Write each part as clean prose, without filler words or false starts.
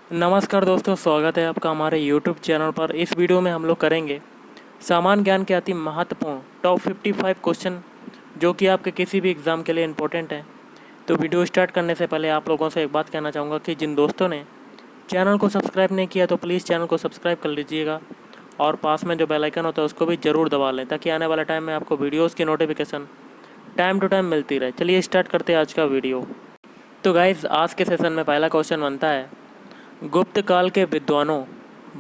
नमस्कार दोस्तों, स्वागत है आपका हमारे YouTube चैनल पर। इस वीडियो में हम लोग करेंगे सामान्य ज्ञान के अति महत्वपूर्ण टॉप 55 क्वेश्चन जो कि आपके किसी भी एग्ज़ाम के लिए इम्पोर्टेंट हैं। तो वीडियो स्टार्ट करने से पहले आप लोगों से एक बात कहना चाहूँगा कि जिन दोस्तों ने चैनल को सब्सक्राइब नहीं किया तो प्लीज़ चैनल को सब्सक्राइब कर लीजिएगा और पास में जो बेल आइकन होता है उसको भी ज़रूर दबा लें ताकि आने वाले टाइम में आपको वीडियोज़ की नोटिफिकेशन टाइम टू टाइम मिलती रहे। चलिए स्टार्ट करते हैं आज का वीडियो। तो गाइज़, आज के सेशन में पहला क्वेश्चन बनता है, गुप्त काल के विद्वानों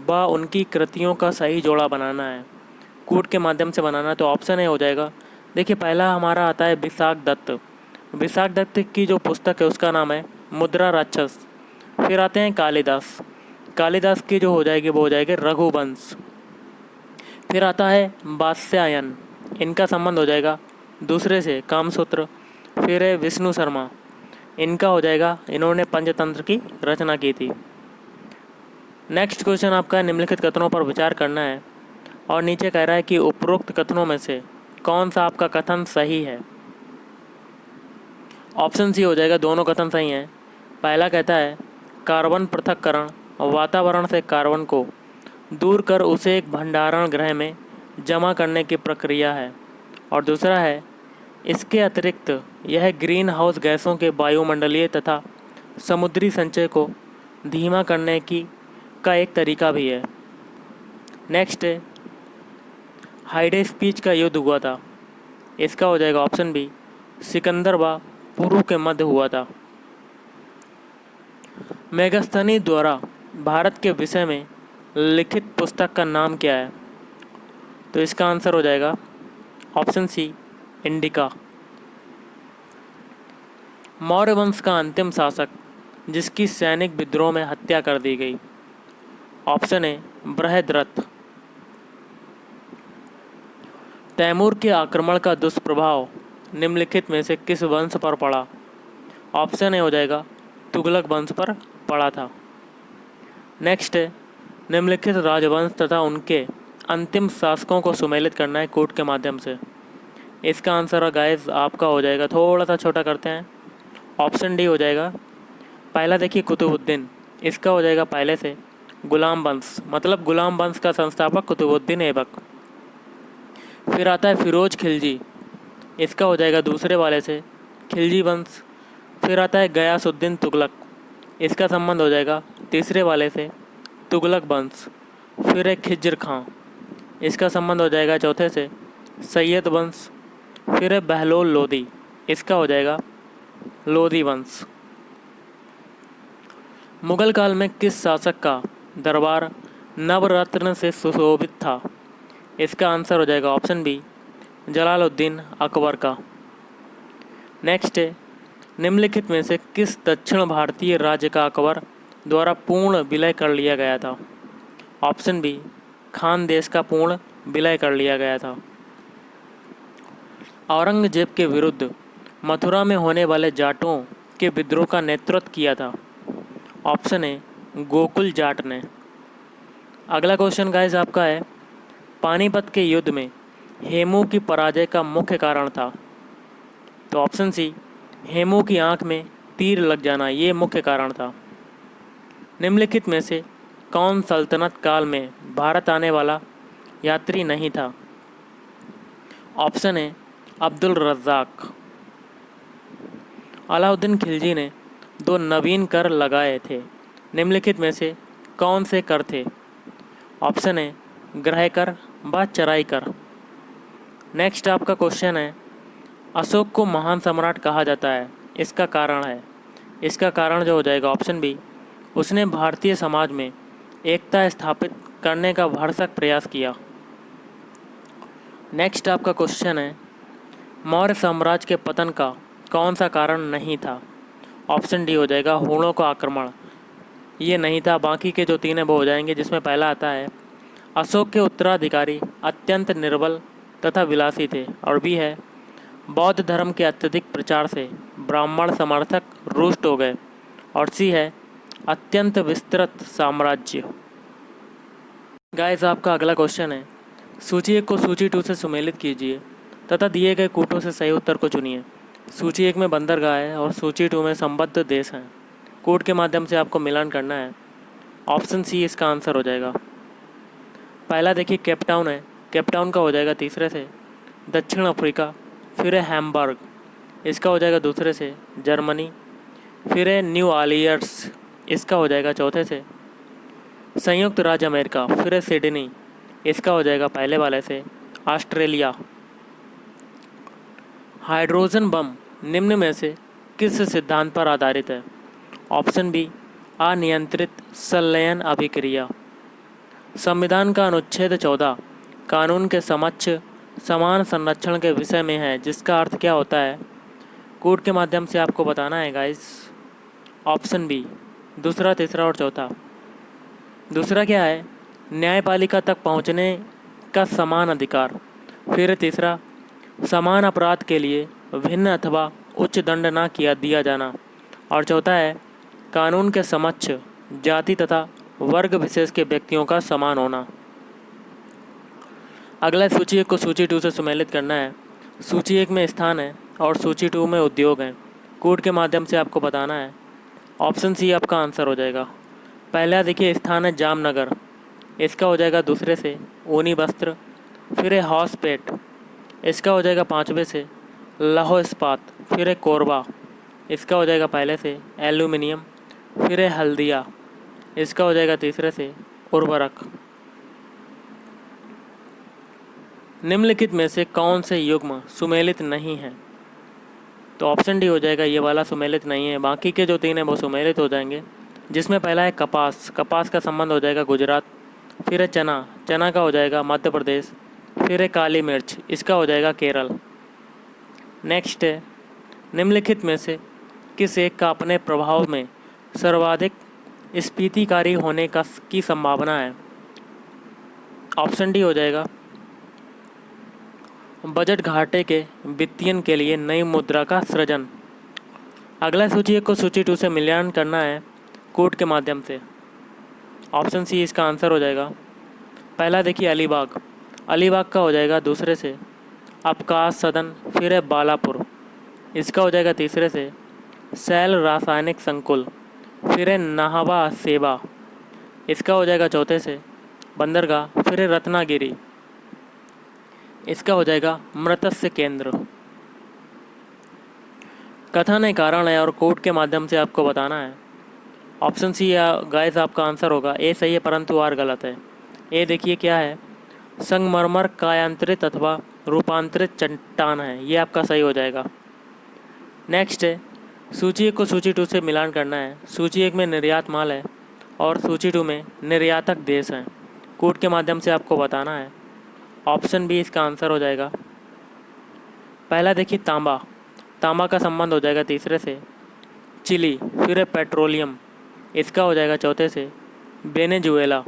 व उनकी कृतियों का सही जोड़ा बनाना है। कूट के माध्यम से बनाना है तो ऑप्शन ए हो जाएगा। देखिए, पहला हमारा आता है विशाख दत्त। विशाख दत्त की जो पुस्तक है उसका नाम है मुद्रा राक्षस। फिर आते हैं कालिदास। कालिदास की जो हो जाएगी वो हो जाएगी रघुवंश। फिर आता है वात्स्यायन, इनका संबंध हो जाएगा दूसरे से कामसूत्र। फिर है विष्णु शर्मा, इनका हो जाएगा इन्होंने पंचतंत्र की रचना की थी। नेक्स्ट क्वेश्चन आपका निम्नलिखित कथनों पर विचार करना है और नीचे कह रहा है कि उपरोक्त कथनों में से कौन सा आपका कथन सही है। ऑप्शन सी हो जाएगा, दोनों कथन सही हैं। पहला कहता है कार्बन पृथक्करण वातावरण से कार्बन को दूर कर उसे एक भंडारण गृह में जमा करने की प्रक्रिया है, और दूसरा है इसके अतिरिक्त यह ग्रीन हाउस गैसों के वायुमंडलीय तथा समुद्री संचय को धीमा करने की का एक तरीका भी है। नेक्स्ट है हाइडे स्पीच का युद्ध हुआ था, इसका हो जाएगा ऑप्शन बी सिकंदर व पुरु के मध्य हुआ था। मेगास्थनी द्वारा भारत के विषय में लिखित पुस्तक का नाम क्या है, तो इसका आंसर हो जाएगा ऑप्शन सी इंडिका। मौर्य वंश का अंतिम शासक जिसकी सैनिक विद्रोह में हत्या कर दी गई, ऑप्शन ए बृहद्रथ। तैमूर के आक्रमण का दुष्प्रभाव निम्नलिखित में से किस वंश पर पड़ा, ऑप्शन ए हो जाएगा तुगलक वंश पर पड़ा था। नेक्स्ट है निम्नलिखित राजवंश तथा उनके अंतिम शासकों को सुमेलित करना है कूट के माध्यम से। इसका आंसर गाइस आपका हो जाएगा, थोड़ा सा छोटा करते हैं, ऑप्शन डी हो जाएगा। पहला देखिए कुतुबुद्दीन, इसका हो जाएगा पहले से गुलाम वंश, मतलब गुलाम वंश का संस्थापक कुतुबुद्दीन ऐबक। फिर आता है फिरोज खिलजी, इसका हो जाएगा दूसरे वाले से खिलजी वंश। फिर आता है गयासुद्दीन तुगलक, इसका संबंध हो जाएगा तीसरे वाले से तुगलक वंश। फिर है खिज्र खां, इसका संबंध हो जाएगा चौथे से सैयद वंश। फिर है बहलोल लोदी, इसका हो जाएगा लोदी वंश। मुगल काल में किस शासक का दरबार नवरत्न से सुशोभित था, इसका आंसर हो जाएगा ऑप्शन बी जलालुद्दीन अकबर का। नेक्स्ट है निम्नलिखित में से किस दक्षिण भारतीय राज्य का अकबर द्वारा पूर्ण विलय कर लिया गया था, ऑप्शन बी खान देश का पूर्ण विलय कर लिया गया था। औरंगजेब के विरुद्ध मथुरा में होने वाले जाटों के विद्रोह का नेतृत्व किया था, ऑप्शन ए गोकुल जाट ने। अगला क्वेश्चन गाइस आपका है, पानीपत के युद्ध में हेमू की पराजय का मुख्य कारण था, तो ऑप्शन सी हेमू की आंख में तीर लग जाना, ये मुख्य कारण था। निम्नलिखित में से कौन सल्तनत काल में भारत आने वाला यात्री नहीं था, ऑप्शन ए अब्दुल रज़ाक। अलाउद्दीन खिलजी ने दो नवीन कर लगाए थे, निम्नलिखित में से कौन से कर थे, ऑप्शन ए ग्रह कर व चराई कर। नेक्स्ट आपका क्वेश्चन है, अशोक को महान सम्राट कहा जाता है, इसका कारण है, इसका कारण जो हो जाएगा ऑप्शन बी उसने भारतीय समाज में एकता स्थापित करने का भरसक प्रयास किया। नेक्स्ट आपका क्वेश्चन है, मौर्य साम्राज्य के पतन का कौन सा कारण नहीं था, ऑप्शन डी हो जाएगा हूणों का आक्रमण, ये नहीं था। बाकी के जो तीन है वो हो जाएंगे, जिसमें पहला आता है अशोक के उत्तराधिकारी अत्यंत निर्बल तथा विलासी थे, और बी है बौद्ध धर्म के अत्यधिक प्रचार से ब्राह्मण समर्थक रुष्ट हो गए, और सी है अत्यंत विस्तृत साम्राज्य। गाइस, आपका अगला क्वेश्चन है, सूची 1 को सूची 2 से सुमेलित कीजिए तथा दिए गए कूटों से सही उत्तर को चुनिए। सूची 1 में बंदरगाह है और सूची 2 में संबद्ध देश हैं। कूट के माध्यम से आपको मिलान करना है। ऑप्शन सी इसका आंसर हो जाएगा। पहला देखिए केप टाउन है, केप टाउन का हो जाएगा तीसरे से दक्षिण अफ्रीका, फिर है हैम्बर्ग, इसका हो जाएगा दूसरे से जर्मनी, फिर है न्यू ऑर्लियंस, इसका हो जाएगा चौथे से संयुक्त राज्य अमेरिका, फिर है सिडनी, इसका हो जाएगा पहले वाले से ऑस्ट्रेलिया। हाइड्रोजन बम निम्न में से किस सिद्धांत पर आधारित है? ऑप्शन बी अनियंत्रित संलयन अभिक्रिया। संविधान का अनुच्छेद 14 कानून के समक्ष समान संरक्षण के विषय में है, जिसका अर्थ क्या होता है? कोड के माध्यम से आपको बताना है गाइस। ऑप्शन बी दूसरा, तीसरा और चौथा। दूसरा क्या है? न्यायपालिका तक पहुंचने का समान अधिकार। फिर तीसरा, समान अपराध के लिए भिन्न अथवा उच्च दंड ना किया दिया जाना। और चौथा है कानून के समक्ष जाति तथा वर्ग विशेष के व्यक्तियों का समान होना। अगला सूची 1 को सूची 2 से सुमेलित करना है। सूची 1 में स्थान है और सूची 2 में उद्योग हैं। कोड के माध्यम से आपको बताना है। ऑप्शन सी आपका आंसर हो जाएगा। पहला देखिए स्थान है जामनगर, इसका हो जाएगा दूसरे से ऊनी वस्त्र, फिर है हॉसपेट, इसका हो जाएगा पाँचवें से लौह इस्पात, फिर है कोरबा, इसका हो जाएगा पहले से एल्यूमिनियम, फिर है हल्दिया, इसका हो जाएगा तीसरे से उर्वरक। निम्नलिखित में से कौन से युग्म सुमेलित नहीं है? तो ऑप्शन डी हो जाएगा, ये वाला सुमेलित नहीं है। बाकी के जो 3 हैं वो सुमेलित हो जाएंगे, जिसमें पहला है कपास, कपास का संबंध हो जाएगा गुजरात, फिर है चना, चना का हो जाएगा मध्य प्रदेश, फिर है काली मिर्च, इसका हो जाएगा केरल। नेक्स्ट है निम्नलिखित में से किस एक का अपने प्रभाव में सर्वाधिक स्फीतिकारी होने की संभावना है? ऑप्शन डी हो जाएगा बजट घाटे के वित्तीयन के लिए नई मुद्रा का सृजन। अगला सूची 1 को सूची 2 से मिलान करना है कोड के माध्यम से। ऑप्शन सी इसका आंसर हो जाएगा। पहला देखिए अलीबाग, अलीबाग का हो जाएगा दूसरे से अवकाश सदन, फिर है बालापुर, इसका हो जाएगा तीसरे से सैल रासायनिक संकुल, फिर है नाहवा सेवा, इसका हो जाएगा चौथे से बंदरगाह, फिर है रत्नागिरी, इसका हो जाएगा मत्स्य केंद्र। कथन है, कारण है और कोड के माध्यम से आपको बताना है। ऑप्शन सी या गाइस आपका आंसर होगा। ए सही है परंतु आर गलत है। ए देखिए क्या है, संगमरमर कायांतरित अथवा रूपांतरित चट्टान है, ये आपका सही हो जाएगा। नेक्स्ट है सूची 1 को सूची 2 से मिलान करना है। सूची 1 में निर्यात माल है और सूची 2 में निर्यातक देश हैं। कोड के माध्यम से आपको बताना है। ऑप्शन बी इसका आंसर हो जाएगा। पहला देखिए तांबा, तांबा का संबंध हो जाएगा तीसरे से चिली, फिर है पेट्रोलियम, इसका हो जाएगा चौथे से वेनेजुएला,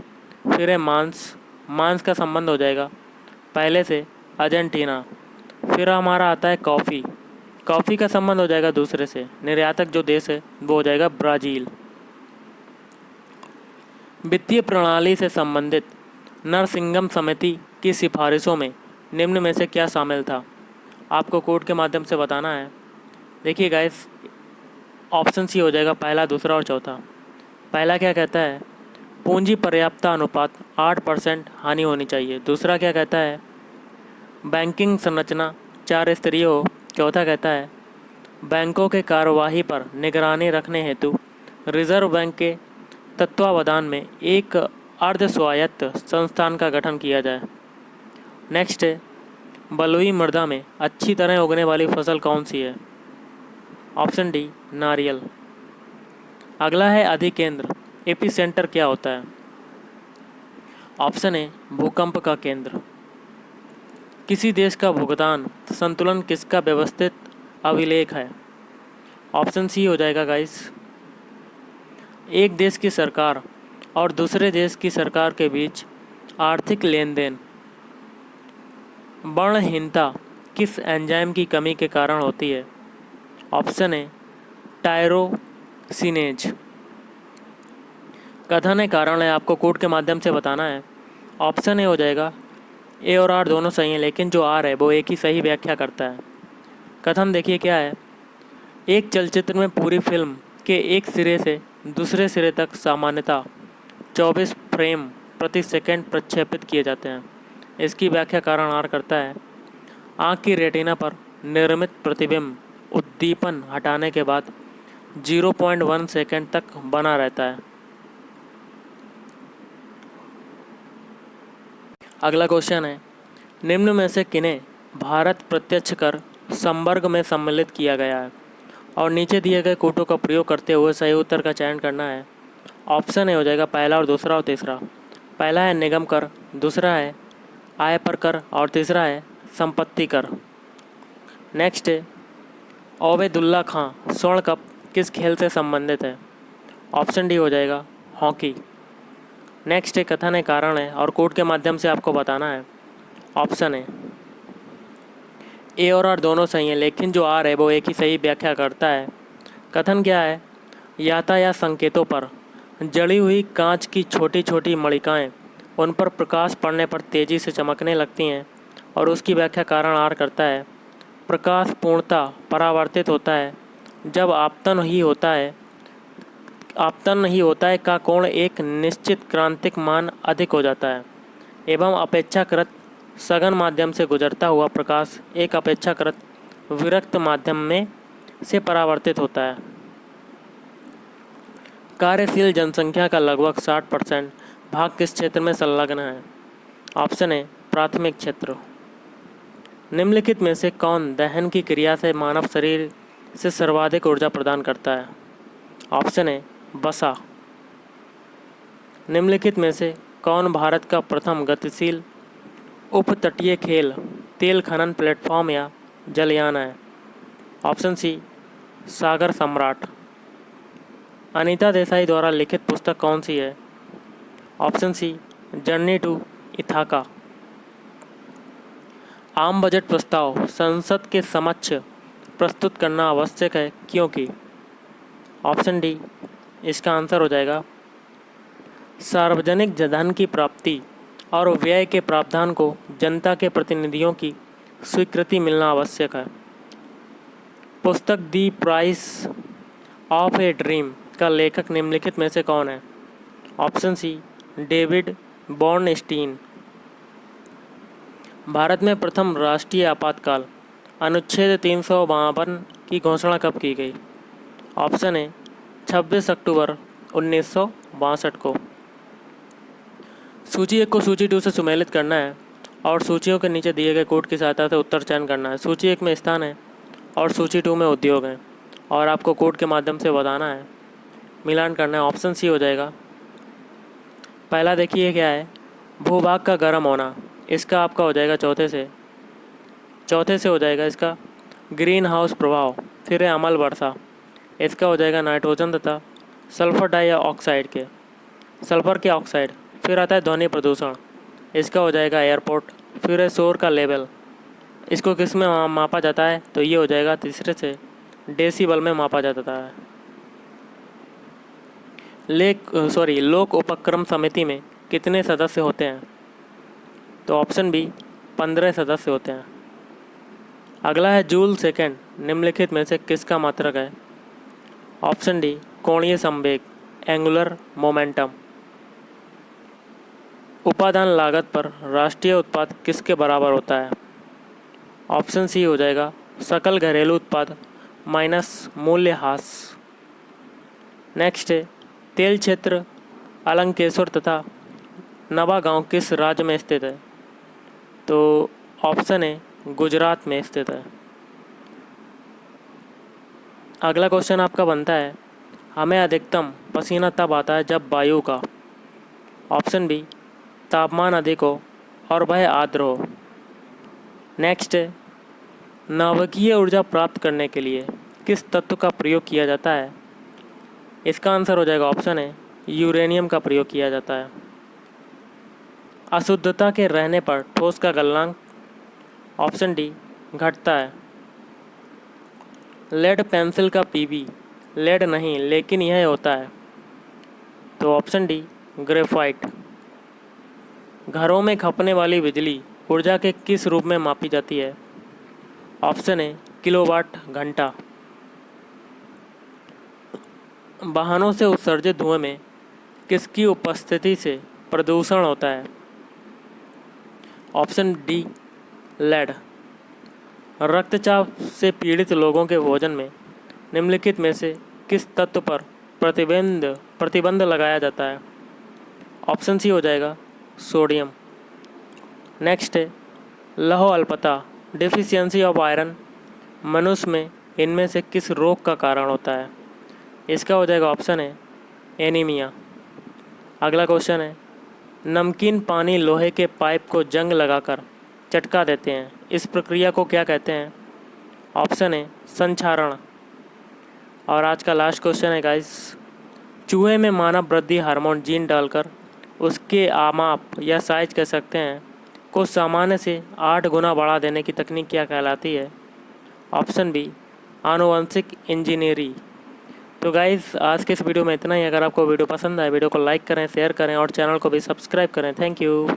फिर है मांस, मांस का संबंध हो जाएगा पहले से अर्जेंटीना, फिर हमारा आता है कॉफ़ी, कॉफ़ी का संबंध हो जाएगा दूसरे से निर्यातक जो देश है वो हो जाएगा ब्राज़ील। वित्तीय प्रणाली से संबंधित नरसिंगम समिति की सिफारिशों में निम्न में से क्या शामिल था? आपको कोड के माध्यम से बताना है। देखिए गाइस, ऑप्शन सी हो जाएगा पहला, दूसरा और चौथा। पहला क्या कहता है, पूंजी पर्याप्तता अनुपात 8% हानि होनी चाहिए। दूसरा क्या कहता है, बैंकिंग संरचना 4 स्तरीय हो। चौथा कहता है बैंकों के कार्यवाही पर निगरानी रखने हेतु रिजर्व बैंक के तत्वावधान में एक अर्ध स्वायत्त संस्थान का गठन किया जाए। नेक्स्ट है बलुई मृदा में अच्छी तरह उगने वाली फसल कौन सी है? ऑप्शन डी नारियल। अगला है अधिकेंद्र, एपिसेंटर क्या होता है? ऑप्शन ए भूकंप का केंद्र। किसी देश का भुगतान संतुलन किसका व्यवस्थित अभिलेख है? ऑप्शन सी हो जाएगा गाइस। एक देश की सरकार और दूसरे देश की सरकार के बीच आर्थिक लेन देन। वर्णहीनता किस एंजाइम की कमी के कारण होती है? Option A tyrosinase. कथन है, कारण है, आपको कोड के माध्यम से बताना है। ऑप्शन ए हो जाएगा। ए और आर दोनों सही हैं, लेकिन जो आर है वो एक ही सही व्याख्या करता है। कथन देखिए क्या है, एक चलचित्र में पूरी फिल्म के एक सिरे से दूसरे सिरे तक सामान्यतः 24 फ्रेम प्रति सेकंड प्रक्षेपित किए जाते हैं। इसकी व्याख्या कारण आर करता है। आँख की रेटिना पर निर्मित प्रतिबिंब उद्दीपन हटाने के बाद 0.1 सेकंड तक बना रहता है। अगला क्वेश्चन है, निम्न में से किन्हें भारत प्रत्यक्ष कर संवर्ग में सम्मिलित किया गया है और नीचे दिए गए कोटों का प्रयोग करते हुए सही उत्तर का चयन करना है। ऑप्शन ए हो जाएगा पहला और दूसरा और तीसरा। पहला है निगम कर, दूसरा है आय पर कर और तीसरा है संपत्ति कर। नेक्स्ट है ओबेदुल्ला खां स्वर्ण कप किस खेल से संबंधित है। ऑप्शन डी हो जाएगा हॉकी। नेक्स्ट है कथन है कारण है और कोड के माध्यम से आपको बताना है। ऑप्शन है ए और आर दोनों सही हैं, लेकिन जो आर है वो एक ही सही व्याख्या करता है। कथन क्या है, यातायात संकेतों पर जड़ी हुई कांच की छोटी छोटी मणिकाएँ उन पर प्रकाश पड़ने पर तेज़ी से चमकने लगती हैं और उसकी व्याख्या कारण आर करता है। प्रकाश पूर्णतः परावर्तित होता है जब आपतन ही होता है का कोण एक निश्चित क्रांतिक मान अधिक हो जाता है एवं अपेक्षाकृत सघन माध्यम से गुजरता हुआ प्रकाश एक अपेक्षाकृत विरक्त माध्यम में से परावर्तित होता है। कार्यशील जनसंख्या का लगभग 60% भाग किस क्षेत्र में संलग्न है। ऑप्शन है प्राथमिक क्षेत्र। निम्नलिखित में से कौन दहन की क्रिया से मानव शरीर से सर्वाधिक ऊर्जा प्रदान करता है। ऑप्शन है वसा। निम्नलिखित में से कौन भारत का प्रथम गतिशील उपतटीय खेल तेल खनन प्लेटफॉर्म या जलयान है। ऑप्शन सी सागर सम्राट। अनीता देसाई द्वारा लिखित पुस्तक कौन सी है। Option C journey to Ithaca. आम बजट प्रस्ताव संसद के समक्ष प्रस्तुत करना आवश्यक है क्योंकि। ऑप्शन डी इसका आंसर हो जाएगा सार्वजनिक धन की प्राप्ति और व्यय के प्रावधान को जनता के प्रतिनिधियों की स्वीकृति मिलना आवश्यक है। पुस्तक the price of a dream का लेखक निम्नलिखित में से कौन है। Option C David Bornstein. भारत में प्रथम राष्ट्रीय आपातकाल अनुच्छेद 352 की घोषणा कब की गई। ऑप्शन है 26 अक्टूबर 1962 को। सूची 1 को सूची 2 से सुमेलित करना है और सूचियों के नीचे दिए गए कोड की सहायता से उत्तर चयन करना है। सूची 1 में स्थान है और सूची 2 में उद्योग है और आपको कोड के माध्यम से बताना है, मिलान करना है। ऑप्शन सी हो जाएगा। पहला देखिए क्या है, भूभाग का गर्म होना, इसका आपका हो जाएगा चौथे से हो जाएगा इसका ग्रीन हाउस प्रभाव। फिर है अम्ल वर्षा, इसका हो जाएगा नाइट्रोजन तथा सल्फर डाइऑक्साइड के सल्फर के ऑक्साइड। फिर आता है ध्वनि प्रदूषण, इसका हो जाएगा एयरपोर्ट। फिर है शोर का लेवल, इसको किस में मापा जाता है, तो ये हो जाएगा तीसरे से डेसिबल में मापा जाता है। लोक उपक्रम समिति में कितने सदस्य होते हैं, तो ऑप्शन बी 15 सदस्य होते हैं। अगला है जूल सेकेंड निम्नलिखित में से किसका मात्रक है। ऑप्शन डी कोणीय संवेग एंगुलर मोमेंटम। उपादान लागत पर राष्ट्रीय उत्पाद किसके बराबर होता है। ऑप्शन सी हो जाएगा सकल घरेलू उत्पाद माइनस मूल्यह्रास। नेक्स्ट है तेल क्षेत्र अलंकेश्वर तथा नवागांव किस राज्य में स्थित है, तो ऑप्शन है गुजरात में स्थित है। अगला क्वेश्चन आपका बनता है, हमें अधिकतम पसीना तब आता है जब वायु का। ऑप्शन बी तापमान अधिक हो और वह आर्द्र हो। नेक्स्ट है नाभिकीय ऊर्जा प्राप्त करने के लिए किस तत्व का प्रयोग किया जाता है। इसका आंसर हो जाएगा ऑप्शन है यूरेनियम का प्रयोग किया जाता है। अशुद्धता के रहने पर ठोस का गलनांक। ऑप्शन डी घटता है। लेड पेंसिल का पीबी लेड नहीं लेकिन यह होता है, तो ऑप्शन डी ग्रेफाइट। घरों में खपने वाली बिजली ऊर्जा के किस रूप में मापी जाती है। ऑप्शन है किलोवाट घंटा। वाहनों से उत्सर्जित धुएं में किसकी उपस्थिति से प्रदूषण होता है? Option D lead. रक्तचाप से पीड़ित लोगों के भोजन में निम्नलिखित में से किस तत्व पर प्रतिबंध लगाया जाता है? ऑप्शन सी हो जाएगा सोडियम। नेक्स्ट है लौह अल्पता डिफिशियंसी ऑफ आयरन मनुष्य में इनमें से किस रोग का कारण होता है? इसका हो जाएगा ऑप्शन है एनीमिया। अगला क्वेश्चन है नमकीन पानी लोहे के पाइप को जंग लगाकर चटका देते हैं, इस प्रक्रिया को क्या कहते हैं? ऑप्शन है संक्षारण। और आज का लास्ट क्वेश्चन है गाइस, चूहे में मानव वृद्धि हार्मोन जीन डालकर उसके आमाप या साइज कह सकते हैं को सामान्य से 8 गुना बढ़ा देने की तकनीक क्या कहलाती है? ऑप्शन बी आनुवंशिक इंजीनियरिंग। तो गाइस आज के इस वीडियो में इतना ही। अगर आपको वीडियो पसंद आए वीडियो को लाइक करें, शेयर करें और चैनल को भी सब्सक्राइब करें। Thank you.